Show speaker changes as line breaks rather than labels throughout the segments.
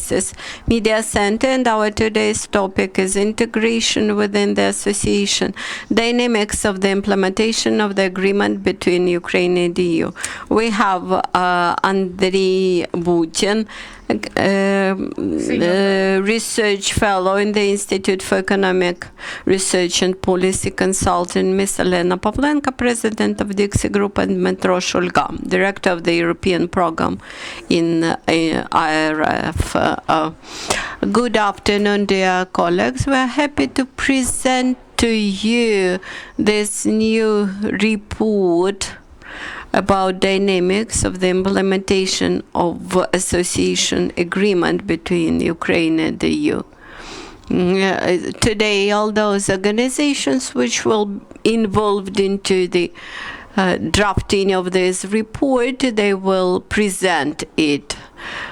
Services Media Center, and our today's topic is integration within the association, dynamics of the implementation of the agreement between Ukraine and the EU. We have Andrii Butin, research fellow in the Institute for Economic Research and Policy Consultant, Ms. Olena, Pavlenko, president of DIXI Group, and Dmytro Shulga, director of the European program in IRF. Good afternoon, dear colleagues. We are happy to present to you this new report about dynamics of the implementation of association agreement between Ukraine and the EU. Today, all those organizations which will involved into the drafting of this report, they will present it.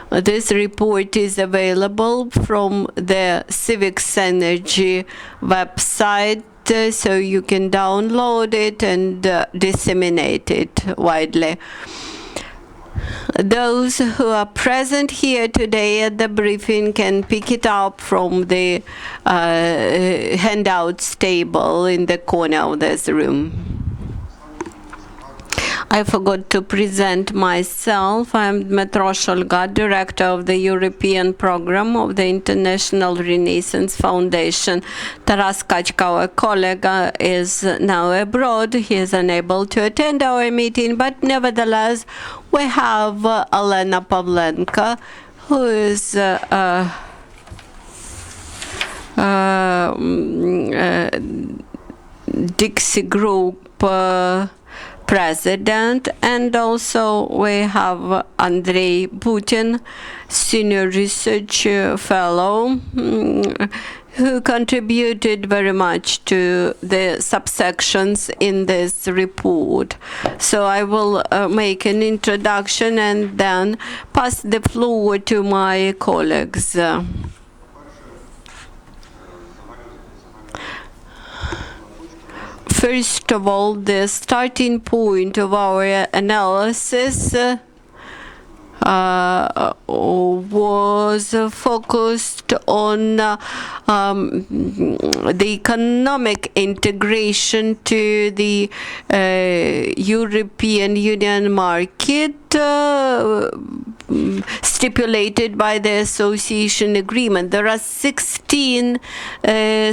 This report is available from the Civics Energy website, so you can download it and disseminate it widely. Those who are present here today at the briefing can pick it up from the handouts table in the corner of this room. I forgot to present myself. I'm Dmytro Shulga, director of the European program of the International Renaissance Foundation. Kachka, our colleague, is now abroad. He is unable to attend our meeting, but nevertheless, we have Olena Pavlenko, who is DIXI Group president, and also we have Andrii Butin, senior research fellow, who contributed very much to the subsections in this report. So I will make an introduction and then pass the floor to my colleagues. First of all, the starting point of our analysis was focused on the economic integration to the European Union market stipulated by the association agreement. There are 16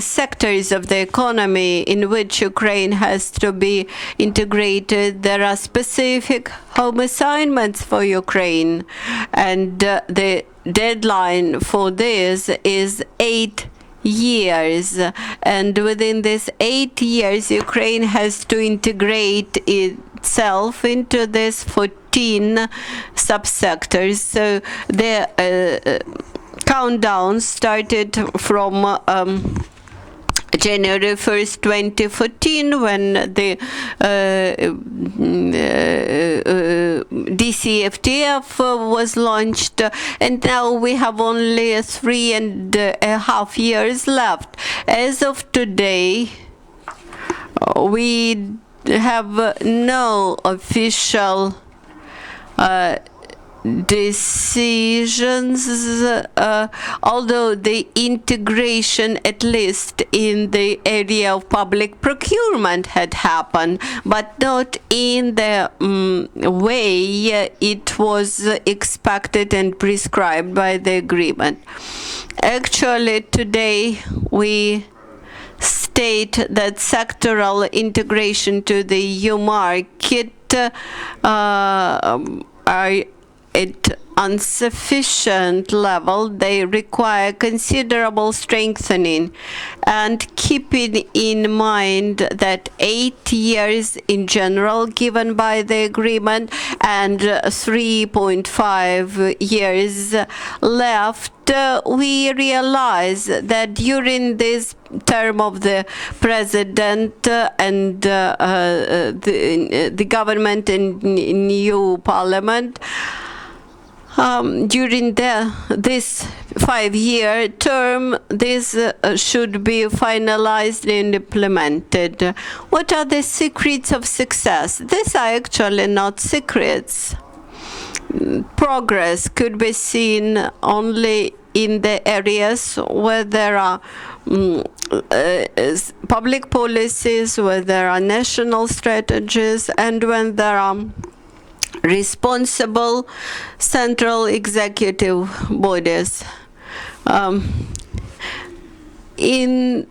sectors of the economy in which Ukraine has to be integrated. There are specific home assignments for Ukraine, and the deadline for this is 8 years, and within this 8 years Ukraine has to integrate itself into this 14 subsectors. So the countdown started from January 1st, 2014, when the DCFTF was launched, and now we have only 3.5 years left. As of today, we have no official decisions, although the integration, at least in the area of public procurement, had happened, but not in the way it was expected and prescribed by the agreement. Actually, today we state that sectoral integration to the EU market are at insufficient level. They require considerable strengthening, and keeping in mind that 8 years in general given by the agreement and 3.5 years left, we realize that during this term of the president and the government and new parliament, during this 5-year term, this should be finalized and implemented. What are the secrets of success? These are actually not secrets. progress could be seen only in the areas where there are public policies, where there are national strategies, and when there are responsible central executive bodies. In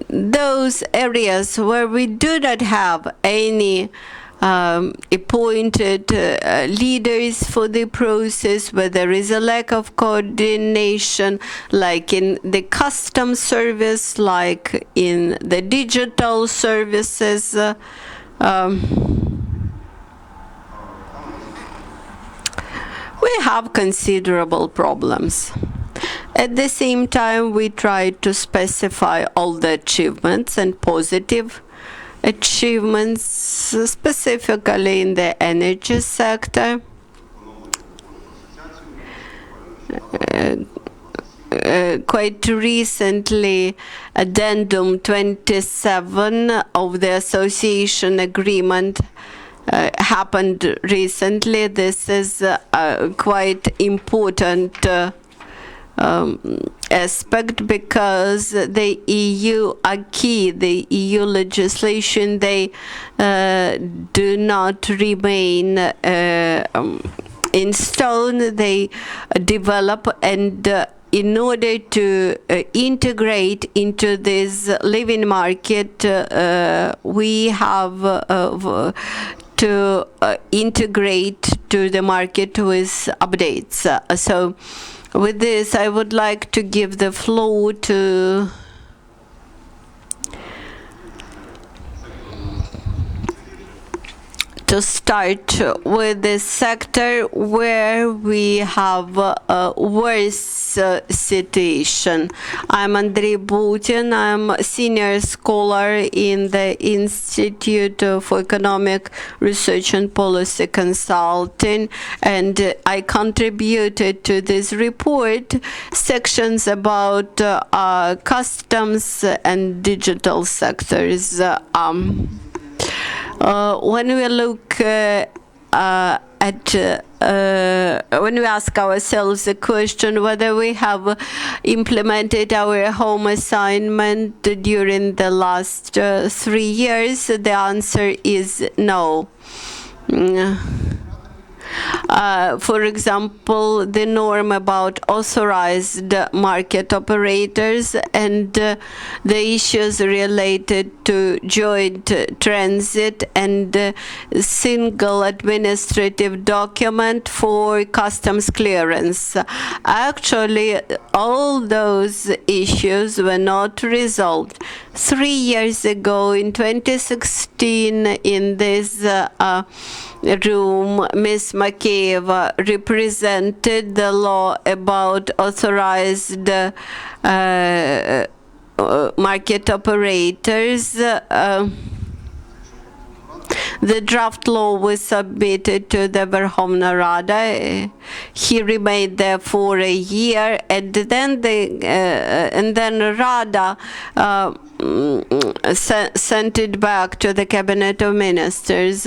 those areas where we do not have any appointed leaders for the process, where there is a lack of coordination, like in the customs service, like in the digital services, we have considerable problems. At the same time, we try to specify all the achievements and positive achievements, specifically in the energy sector. Quite recently, Addendum 27 of the association agreement happened recently. This is a quite important aspect, because the EU acquis, the EU legislation, they do not remain in stone. They develop, and in order to integrate into this living market, we have to integrate to the market with updates. So with this, I would like to give the floor to start with the sector where we have a worse situation. I'm Andrii Butin. I'm a senior scholar in the Institute for Economic Research and Policy Consulting, and I contributed to this report sections about customs and digital sectors. When we look when we ask ourselves the question whether we have implemented our home assignment during the last 3 years, the answer is no. For example, the norm about authorized market operators and the issues related to joint transit and single administrative document for customs clearance. Actually, all those issues were not resolved. 3 years ago, in 2016, in this room, Ms. Makeyeva represented the law about authorized market operators. The draft law was submitted to the Verkhovna Rada. He remained there for a year, and then Rada sent it back to the Cabinet of Ministers.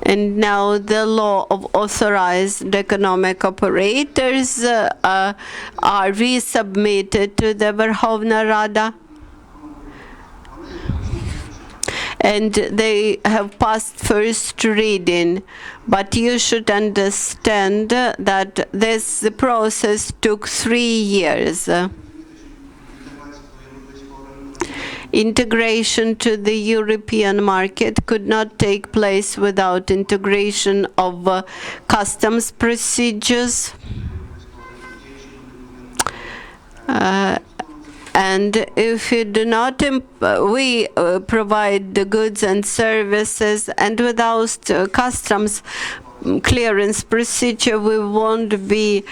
And now the law of authorized economic operators are resubmitted to the Verkhovna Rada. And they have passed first reading. But you should understand that this process took 3 years. Integration to the European market could not take place without integration of customs procedures. And if you do not, we provide the goods and services, and without customs clearance procedure, we won't be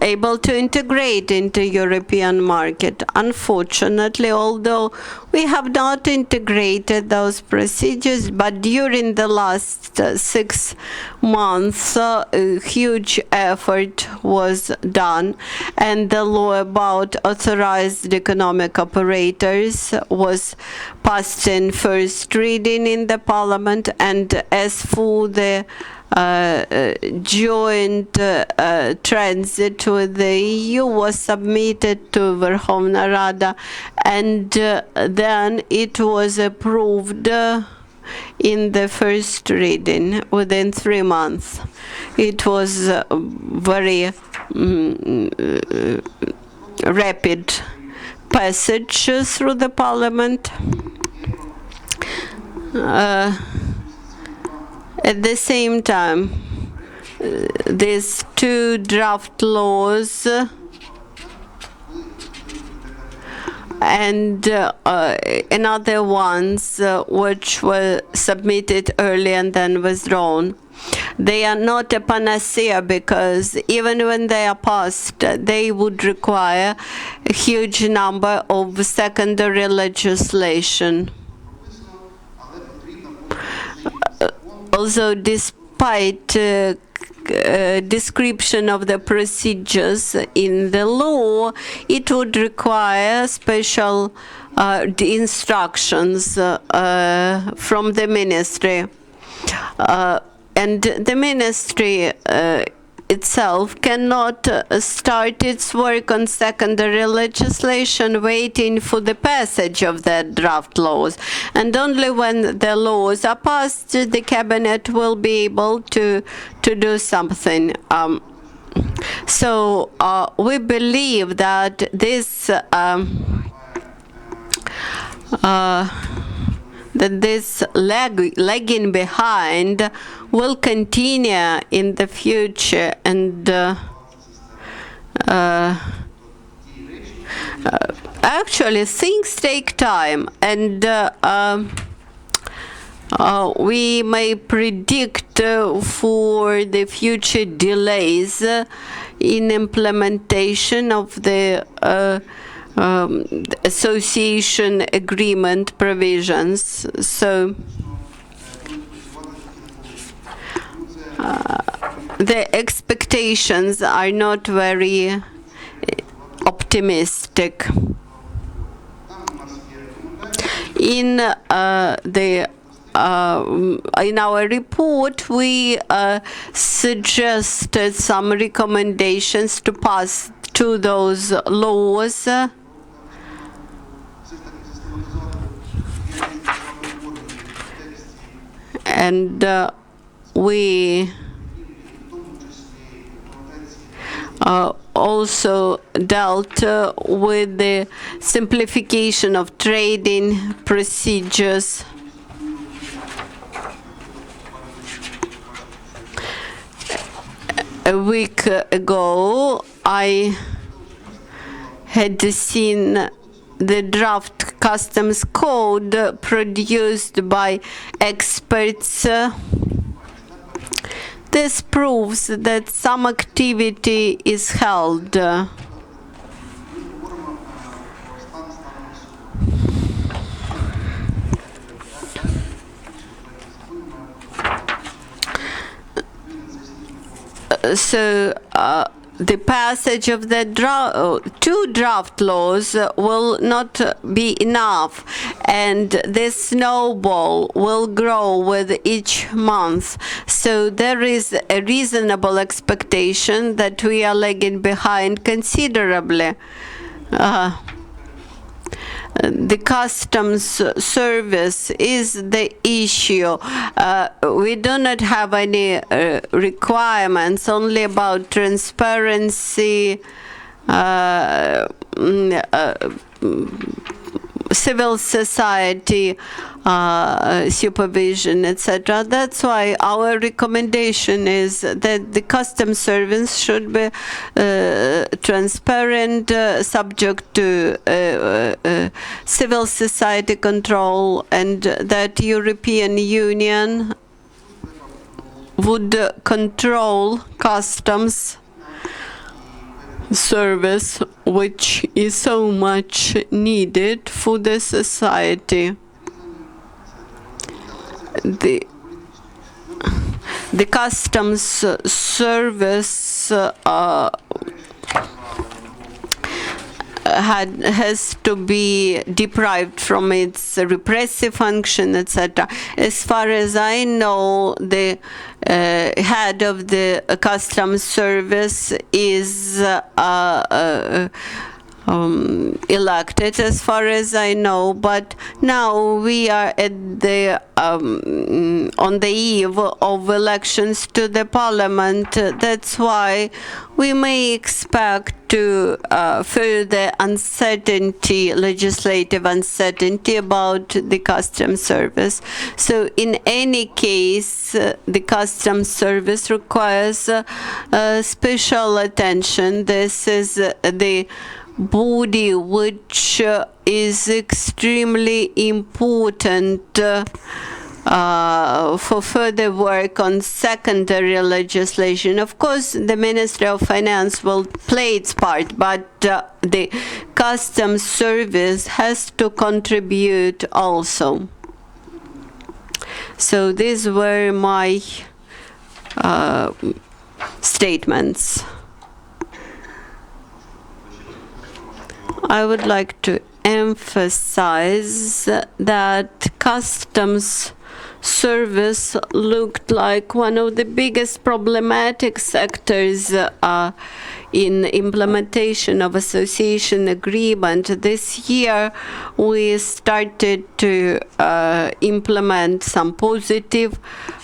able to integrate into European market. Unfortunately, although we have not integrated those procedures, but during the last 6 months, a huge effort was done, and the law about authorized economic operators was passed in first reading in the Parliament, and as for the joint transit with the EU was submitted to Verkhovna Rada, and then it was approved in the first reading within 3 months. It was very rapid passage through the Parliament. At the same time, these 2 draft laws and another ones which were submitted early and then withdrawn, they are not a panacea, because even when they are passed, they would require a huge number of secondary legislation. Also, despite description of the procedures in the law, it would require special instructions from the ministry. And the ministry itself cannot start its work on secondary legislation waiting for the passage of the draft laws. And only when the laws are passed, the cabinet will be able to do something. So we believe that this lagging behind will continue in the future, and actually things take time, and we may predict for the future delays in implementation of the association agreement provisions. So the expectations are not very optimistic. In in our report, we suggested some recommendations to pass to those laws. And we also dealt with the simplification of trading procedures. A week ago, I had seen the draft customs code produced by experts. This proves that some activity is held. So the passage of the 2 draft laws will not be enough, and this snowball will grow with each month. So there is a reasonable expectation that we are lagging behind considerably. The customs service is the issue. We do not have any requirements, only about transparency, civil society supervision, etc. That's why our recommendation is that the customs service should be transparent, subject to civil society control, and that European Union would control customs service which is so much needed for the society. The customs service has to be deprived from its repressive function, etc. As far as I know, the head of the customs service is elected, as far as I know, but now we are at the on the eve of elections to the parliament. That's why we may expect to further uncertainty, legislative uncertainty about the customs service. So in any case, the customs service requires special attention. This is the body which is extremely important for further work on secondary legislation. Of course, the Ministry of Finance will play its part, but the customs service has to contribute also. So these were my statements. I would like to emphasize that customs service looked like one of the biggest problematic sectors in implementation of association agreement. This year we started to implement some positive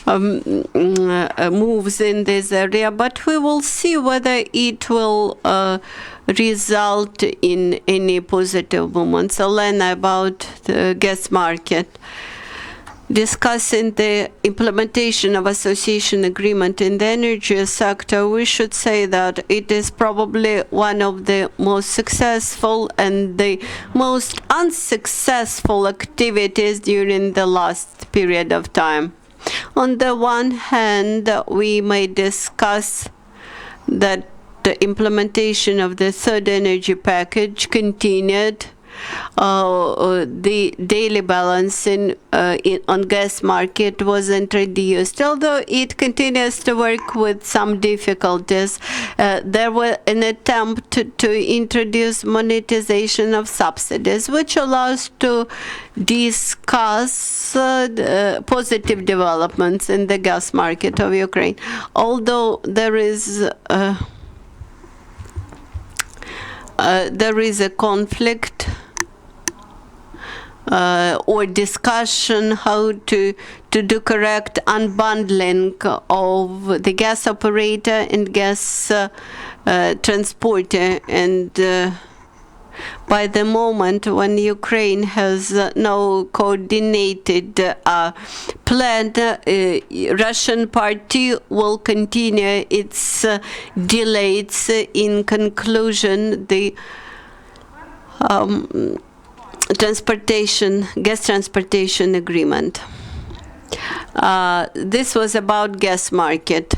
moves in this area, but we will see whether it will result in any positive movements. Olena, about the gas market. Discussing the implementation of association agreement in the energy sector, we should say that it is probably one of the most successful and the most unsuccessful activities during the last period of time. On the one hand, we may discuss that the implementation of the third energy package continued. The daily balancing on gas market was introduced, although it continues to work with some difficulties. There was an attempt to introduce monetization of subsidies, which allows to discuss positive developments in the gas market of Ukraine. Although there is a conflict or discussion how to do correct unbundling of the gas operator and gas transporter. And by the moment when Ukraine has no coordinated plan, Russian party will continue its delays in conclusion the gas transportation agreement. This was about gas market.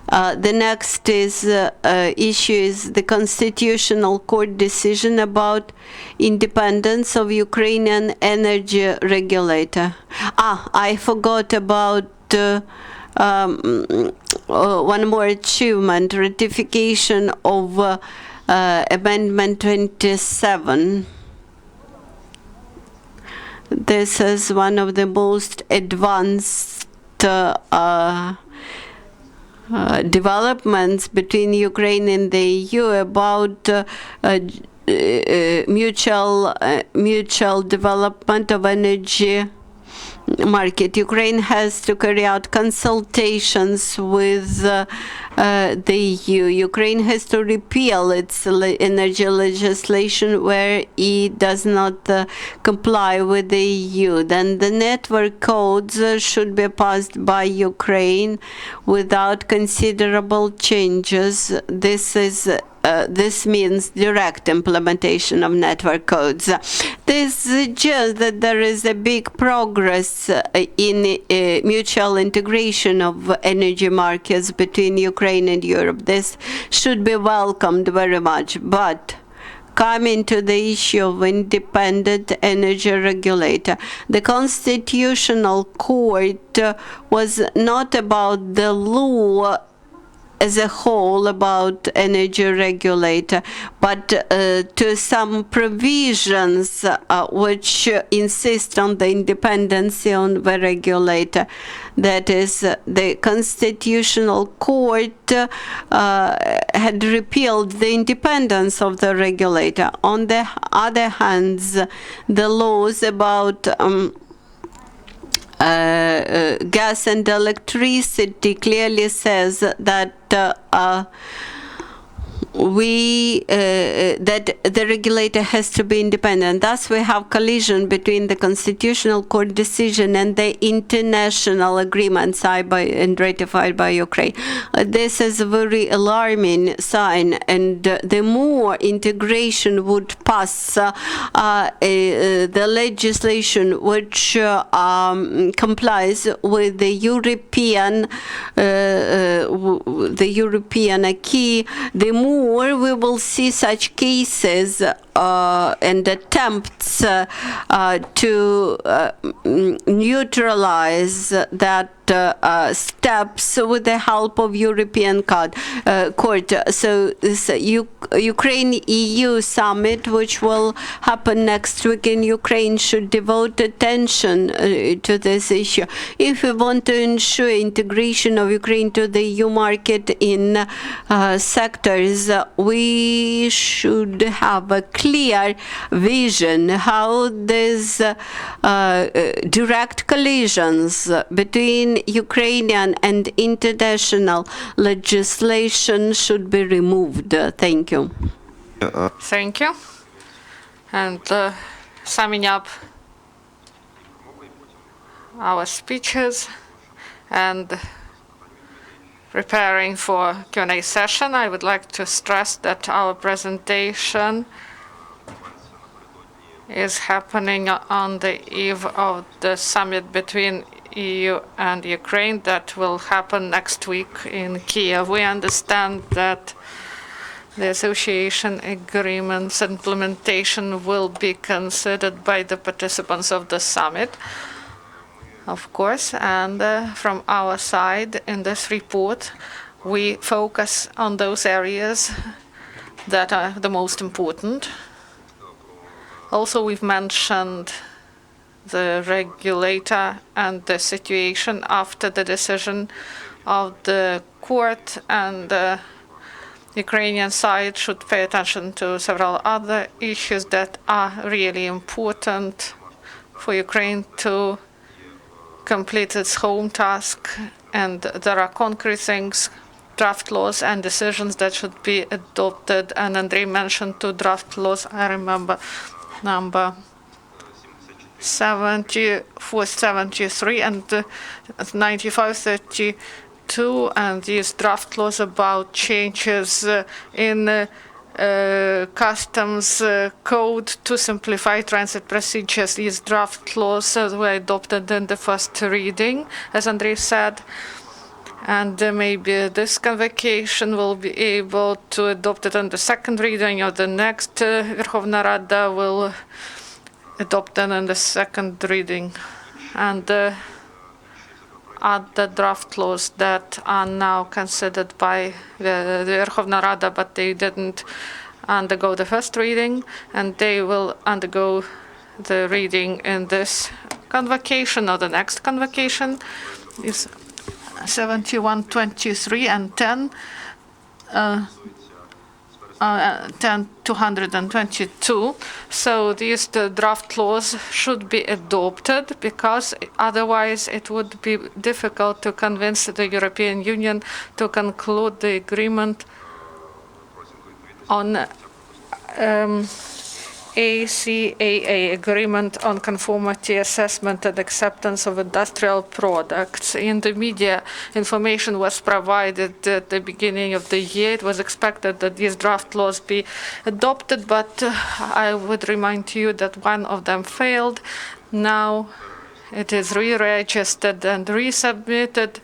The next issue is the Constitutional Court decision about independence of Ukrainian energy regulator. I forgot about one more achievement, ratification of Amendment 27. This is one of the most advanced developments between Ukraine and the EU about mutual development of energy market. Ukraine has to carry out consultations with the EU. Ukraine has to repeal its energy legislation where it does not comply with the EU. Then the network codes should be passed by Ukraine without considerable changes. This means direct implementation of network codes. This suggests that there is a big progress in mutual integration of energy markets between Ukraine Ukraine and Europe. This should be welcomed very much. But coming to the issue of independent energy regulator, the Constitutional Court was not about the law as a whole about energy regulator, but to some provisions which insist on the independence of the regulator. That is, the Constitutional Court had repealed the independence of the regulator. On the other hand, the laws about gas and electricity clearly says that that the regulator has to be independent. Thus, we have collision between the Constitutional Court decision and the international agreement signed by and ratified by Ukraine. This is a very alarming sign, and the more integration would pass the legislation which complies with the European acquis, the more we will see such cases and attempts to neutralize that steps with the help of European court. So this Ukraine-EU summit, which will happen next week in Ukraine, should devote attention to this issue. If we want to ensure integration of Ukraine to the EU market in sectors, we should have a clear vision how these direct collisions between Ukrainian and international legislation should be removed. Thank you.
Thank you. And summing up our speeches and preparing for Q&A session, I would like to stress that our presentation is happening on the eve of the summit between EU and Ukraine that will happen next week in Kiev. We understand that the association agreement's implementation will be considered by the participants of the summit, of course, and from our side in this report, we focus on those areas that are the most important. Also, we've mentioned the regulator and the situation after the decision of the court, and the Ukrainian side should pay attention to several other issues that are really important for Ukraine to complete its home task. And there are concrete things, draft laws and decisions that should be adopted. And Andrii mentioned two draft laws. I remember number 7473 and 9532, and these draft laws about changes in customs code to simplify transit procedures. These draft laws were adopted in the first reading, as Andrii said, and maybe this convocation will be able to adopt it in the second reading, or the next Verkhovna Rada will adopt it in the second reading. And other draft laws that are now considered by the Verkhovna Rada, but they didn't undergo the first reading, and they will undergo the reading in this convocation or the next convocation, is 7123 and 10222. So these draft laws should be adopted, because otherwise it would be difficult to convince the European Union to conclude the agreement on ACAA, Agreement on Conformity Assessment and Acceptance of Industrial Products. In the media, information was provided at the beginning of the year. It was expected that these draft laws be adopted, but I would remind you that one of them failed. Now it is re-registered and resubmitted.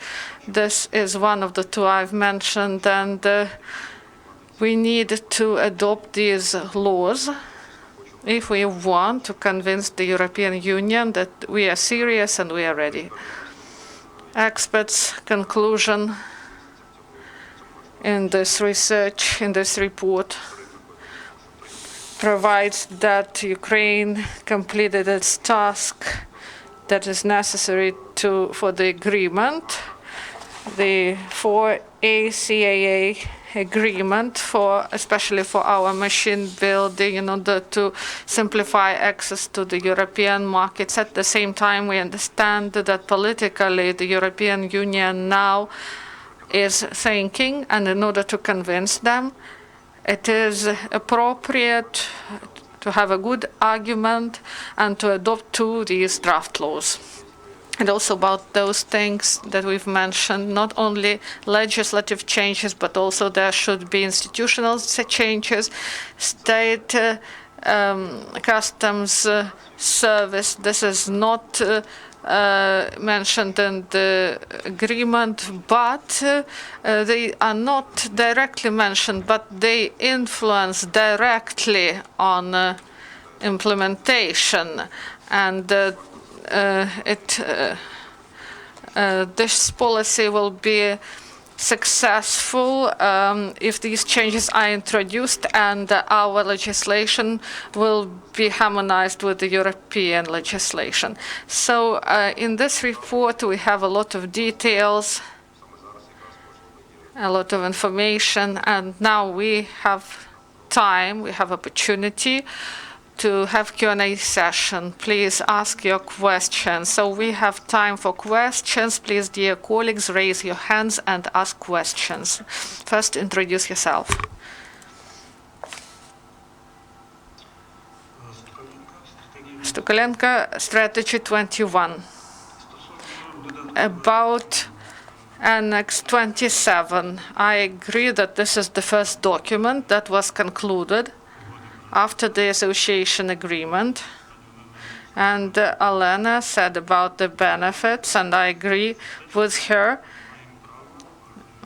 This is one of the two I've mentioned, and we need to adopt these laws if we want to convince the European Union that we are serious and we are ready. Experts' conclusion in this research, in this report, provides that Ukraine completed its task that is necessary for the agreement, the 4ACAA agreement, especially for our machine building, in order to simplify access to the European markets. At the same time, we understand that politically the European Union now is thinking, and in order to convince them, it is appropriate to have a good argument and to adopt these draft laws. And also about those things that we've mentioned, not only legislative changes, but also there should be institutional changes, state customs service. This is not mentioned in the agreement, but they are not directly mentioned, but they influence directly on implementation. And this policy will be successful if these changes are introduced and our legislation will be harmonized with the European legislation. So in this report we have a lot of details, a lot of information, and now we have time, we have opportunity to have Q&A session. Please ask your questions. So we have time for questions. Please, dear colleagues, raise your hands and ask questions. First, introduce yourself. Stukalenko, Strategy 21. About Annex 27, I agree that this is the first document that was concluded after the association agreement. And Olena said about the benefits, and I agree with her.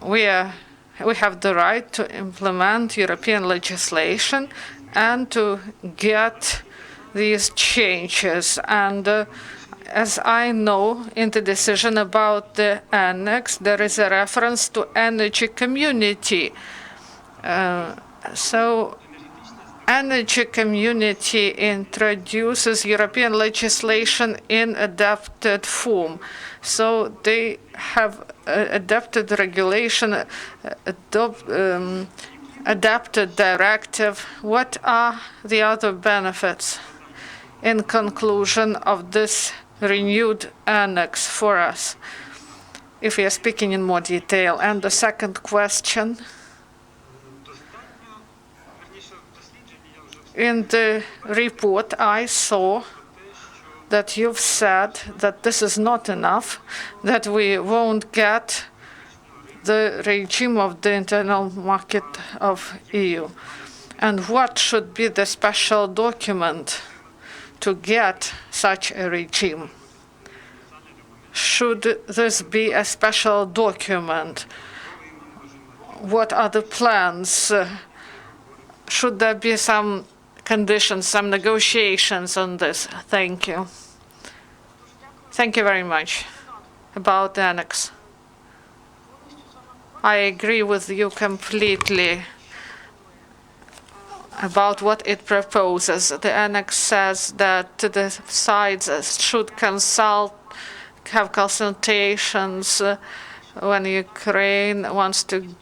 We have the right to implement European legislation and to get these changes. And as I know, in the decision about the annex, there is a reference to energy community. So energy community introduces European legislation in adapted form. So they have adapted regulation, adapted directive. What are the other benefits in conclusion of this renewed annex for us, if we are speaking in more detail? And the second question, in the report, I saw that you've said that this is not enough, that we won't get the regime of the internal market of EU. And what should be the special document to get such a regime? Should this be a special document? What are the plans? Should there be some conditions, some negotiations on this? Thank you. Thank you very much. About the annex, I agree with you completely about what it proposes. The annex says that the sides should have consultations when Ukraine wants to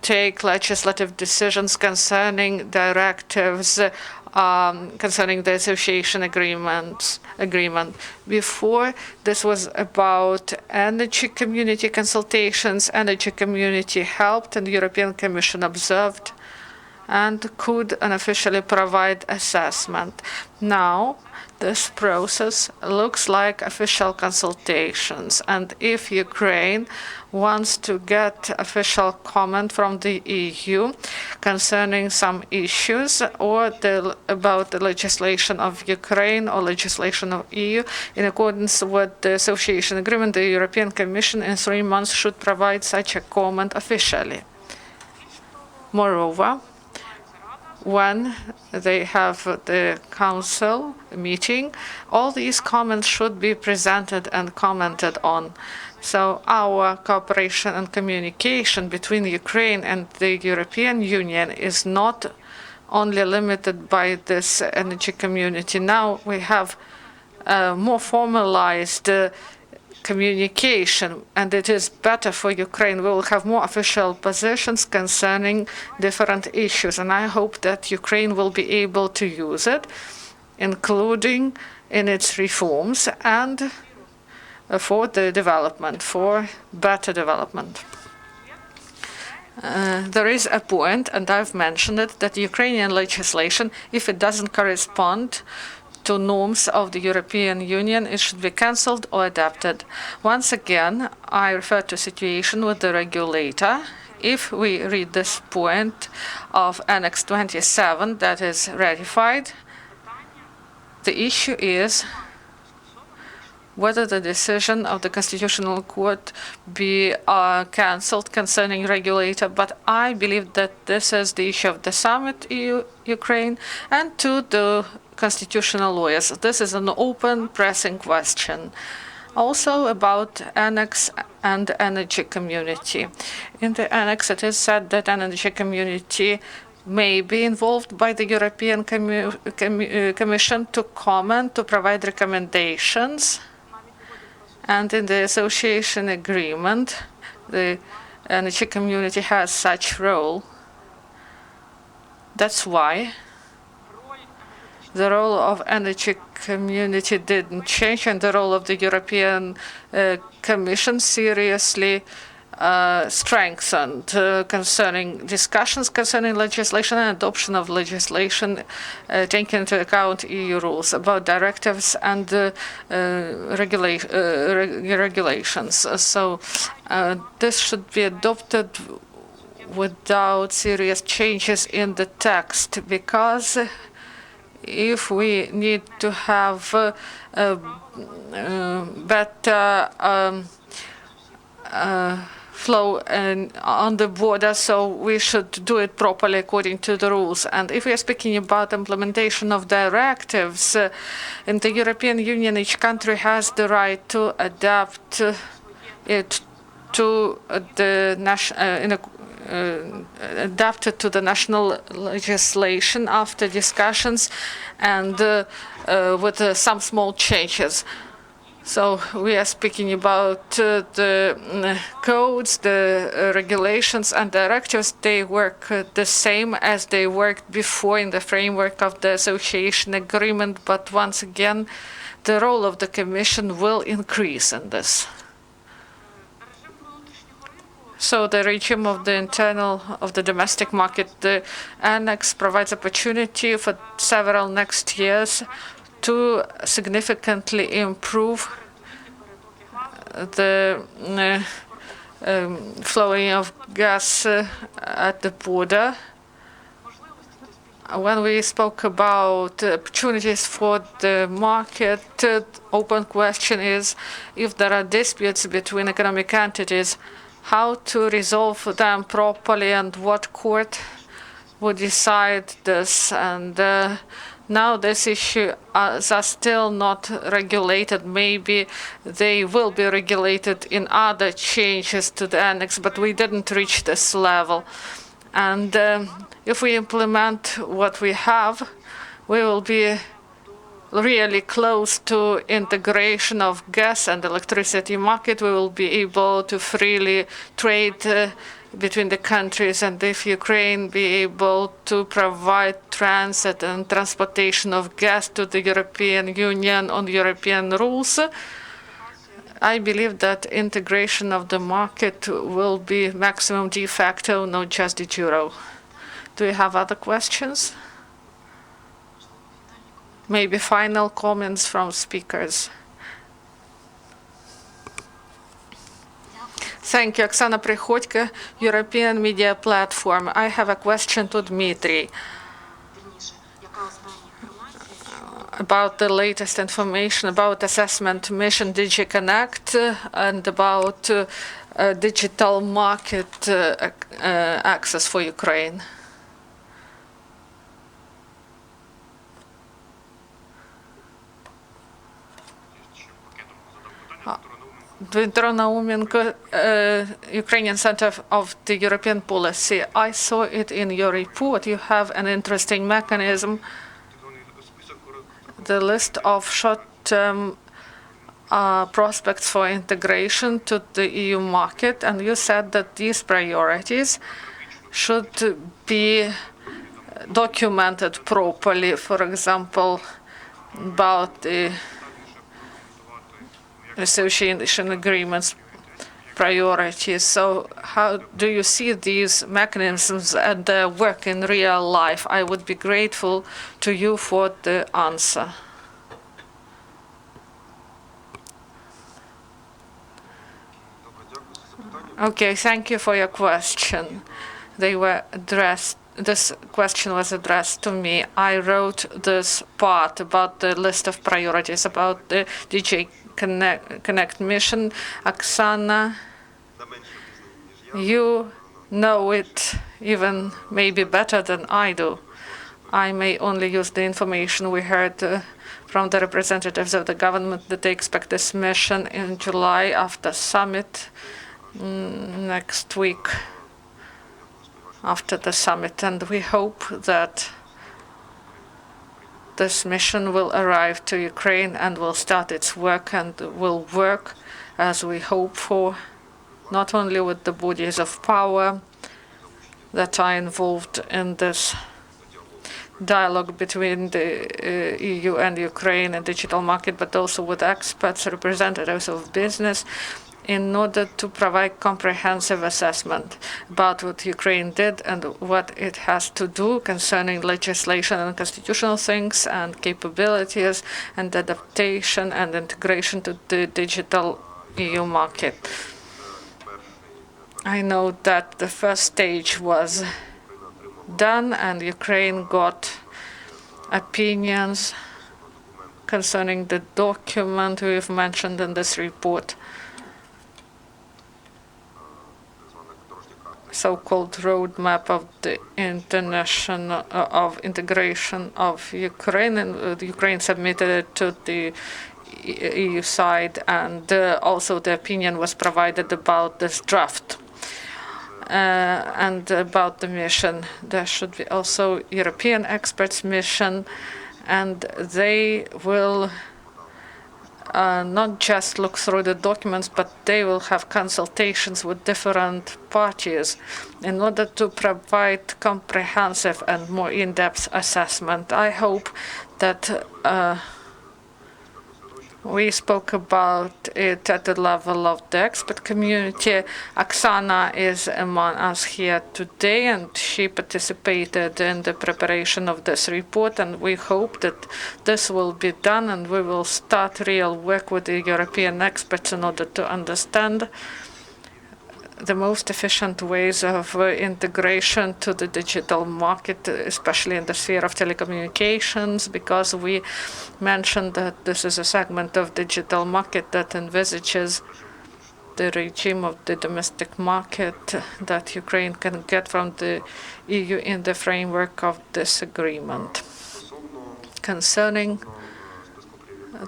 take legislative decisions concerning directives concerning the association agreement. Before, this was about energy community consultations. Energy community helped, and the European Commission observed and could unofficially provide assessment. Now, this process looks like official consultations, and if Ukraine wants to get official comment from the EU concerning some issues or about the legislation of Ukraine or legislation of EU, in accordance with the association agreement, the European Commission in 3 months should provide such a comment officially. Moreover, when they have the council meeting, all these comments should be presented and commented on. So our cooperation and communication between Ukraine and the European Union is not only limited by this energy community. Now we have more formalized communication, and it is better for Ukraine. We will have more official positions concerning different issues, and I hope that Ukraine will be able to use it, including in its reforms and for the development, for better development. There is a point, and I've mentioned it, that Ukrainian legislation, if it doesn't correspond to norms of the European Union, it should be cancelled or adapted. Once again, I refer to situation with the regulator. If we read this point of Annex 27 that is ratified, the issue is whether the decision of the Constitutional Court be cancelled concerning regulator. But I believe that this is the issue of the summit EU-Ukraine and to the constitutional lawyers. This is an open, pressing question. Also about Annex and energy community. In the Annex, it is said that energy community may be involved by the European Commission to comment, to provide recommendations. And in the association agreement, the energy community has such role. That's why the role of energy community didn't change, and the role of the European Commission seriously strengthened concerning discussions concerning legislation and adoption of legislation taking into account EU rules about directives and regulations. So this should be adopted without serious changes in the text, because if we need to have better flow on the border, so we should do it properly according to the rules. And if we are speaking about implementation of directives in the European Union, each country has the right to adapt it to the adapted to the national legislation after discussions and with some small changes. So we are speaking about the codes, the regulations and directives. They work the same as they worked before in the framework of the association agreement. But once again, the role of the Commission will increase in this. So the regime of the domestic market, the Annex provides opportunity for several next years to significantly improve the flowing of gas at the border. When we spoke about opportunities for the market, open question is if there are disputes between economic entities, how to resolve them properly and what court would decide this. And now this issue are still not regulated. Maybe they will be regulated in other changes to the Annex, but we didn't reach this level. And if we implement what we have, we will be really close to integration of gas and electricity market. We will be able to freely trade between the countries, and if Ukraine be able to provide transit and transportation of gas to the European Union on European rules, I believe that integration of the market will be maximum de facto, not just de jure. Do you have other questions? Maybe final comments from speakers. Thank you. Oksana Prihodko, European Media Platform. I have a question to Dmytro about the latest information about assessment mission DG Connect and about digital market access for Ukraine. Dmytro Naumenko, Ukrainian Center of the European Policy. I saw it in your report. You have an interesting mechanism, the list of short-term prospects for integration to the EU market, and you said that these priorities should be documented properly, for example, about the association agreements priorities. So how do you see these mechanisms and their work in real life? I would be grateful to you for the answer. Okay, thank you for your question. They were addressed. This question was addressed to me. I wrote this part about the list of priorities, about the DG Connect mission. Oksana, you know it even maybe better than I do. I may only use the information we heard from the representatives of the government that they expect this mission in July after summit next week, after the summit. And we hope that this mission will arrive to Ukraine and will start its work and will work as we hope for, not only with the bodies of power that are involved in this dialogue between the EU and Ukraine and digital market, but also with experts, representatives of business, in order to provide comprehensive assessment about what Ukraine did and what it has to do concerning legislation and constitutional things and capabilities and adaptation and integration to the digital EU market. I know that the first stage was done and Ukraine got opinions concerning the document we've mentioned in this report, so-called roadmap of the international of integration of Ukraine, and Ukraine submitted it to the EU side, and also the opinion was provided about this draft and about the mission. There should be also European experts mission, and they will not just look through the documents, but they will have consultations with different parties in order to provide comprehensive and more in-depth assessment. I hope that we spoke about it at the level of the expert community. Oksana is among us here today, and she participated in the preparation of this report, and we hope that this will be done and we will start real work with the European experts in order to understand the most efficient ways of integration to the digital market, especially in the sphere of telecommunications, because we mentioned that this is a segment of digital market that envisages the regime of the domestic market that Ukraine can get from the EU in the framework of this agreement. Concerning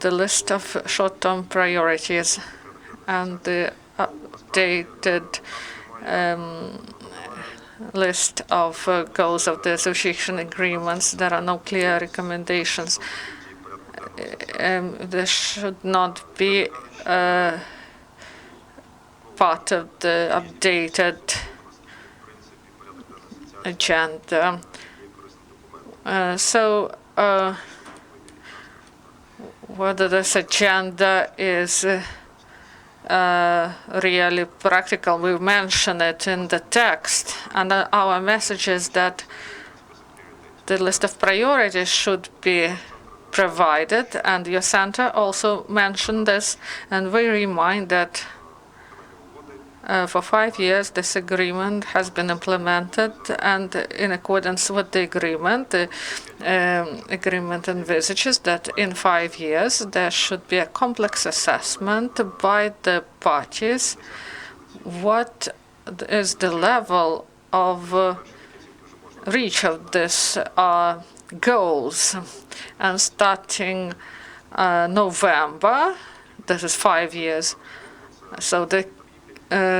the list of short-term priorities and the updated list of goals of the association agreements, there are no clear recommendations. There should not be part of the updated agenda. So whether this agenda is really practical, we mention it in the text, and our message is that The list of priorities should be provided, and your center also mentioned this, and we remind that for 5 years this agreement has been implemented, and in accordance with the agreement, the agreement envisages that in 5 years there should be a complex assessment by the parties what is the level of reach of this goals. And starting November, this is 5 years, so the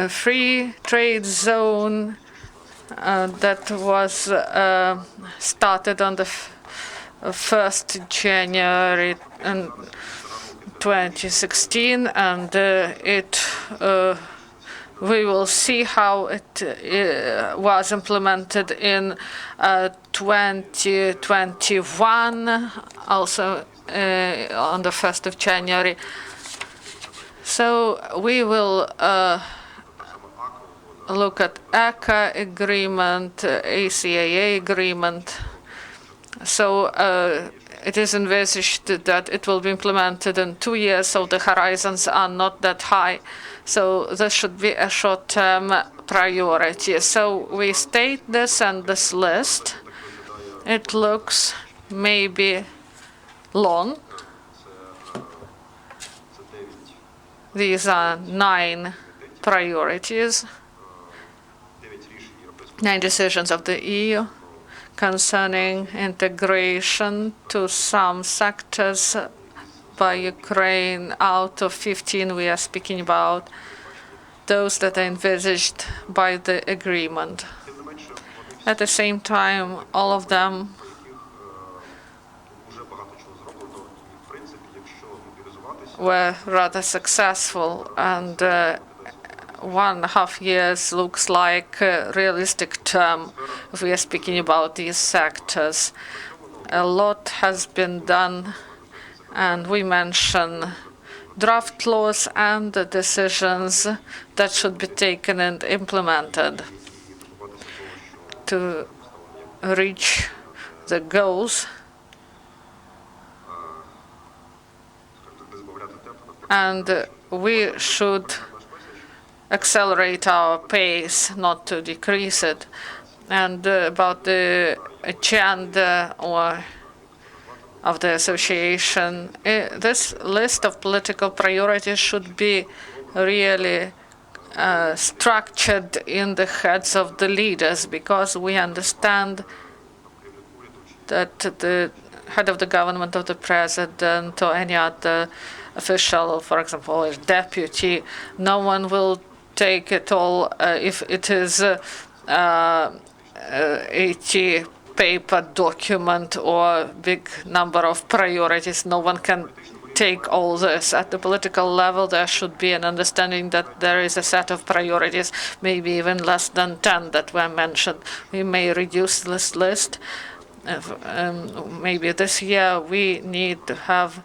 free trade zone that was started on the 1st January 2016, and we will see how it was implemented in 2021, also on the 1st of January. So we will look at ACA agreement, ACAA agreement. So it is envisaged that it will be implemented in 2 years, so the horizons are not that high. So this should be a short-term priority. So we state this and this list. It looks maybe long. These are 9 priorities, 9 decisions of the EU concerning integration to some sectors by Ukraine. Out of 15 we are speaking about those that are envisaged by the agreement. At the same time, all of them were rather successful, and 1.5 years looks like a realistic term if we are speaking about these sectors. A lot has been done, and we mention draft laws and the decisions that should be taken and implemented to reach the goals. And we should accelerate our pace, not to decrease it. And about the agenda of the association, this list of political priorities should be really structured in the heads of the leaders, because we understand that the head of the government, of the president, or any other official, for example, a deputy, no one will take it all. If it is 80 paper document or big number of priorities, no one can take all this. At the political level, there should be an understanding that there is a set of priorities, maybe even less than 10 that were mentioned. We may reduce this list. Maybe this year we need to have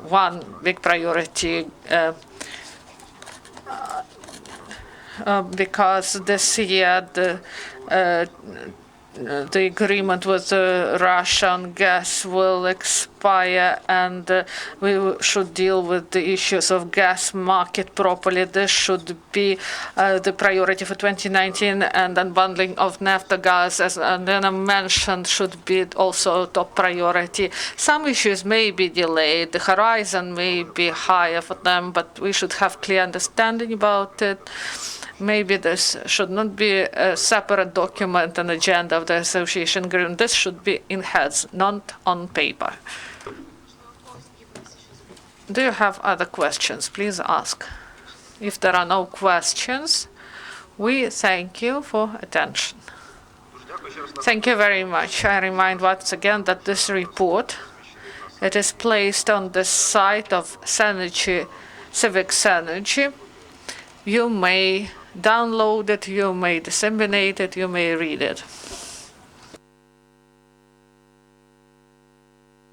one big priority, because this year the agreement with Russian gas will expire, and we should deal with the issues of gas market properly. This should be the priority for 2019, and unbundling of naphtha gas, as Olena mentioned, should be also top priority. Some issues may be delayed, the horizon may be higher for them, but we should have clear understanding about it. Maybe this should not be a separate document, an agenda of the association agreement. This should be in heads, not on paper. Do you have other questions? Please ask. If there are no questions, we thank you for attention. Thank you very much. I remind once again that this report, it is placed on the site of Synergy, Civic Synergy. You may download it, you may disseminate it, you may read it.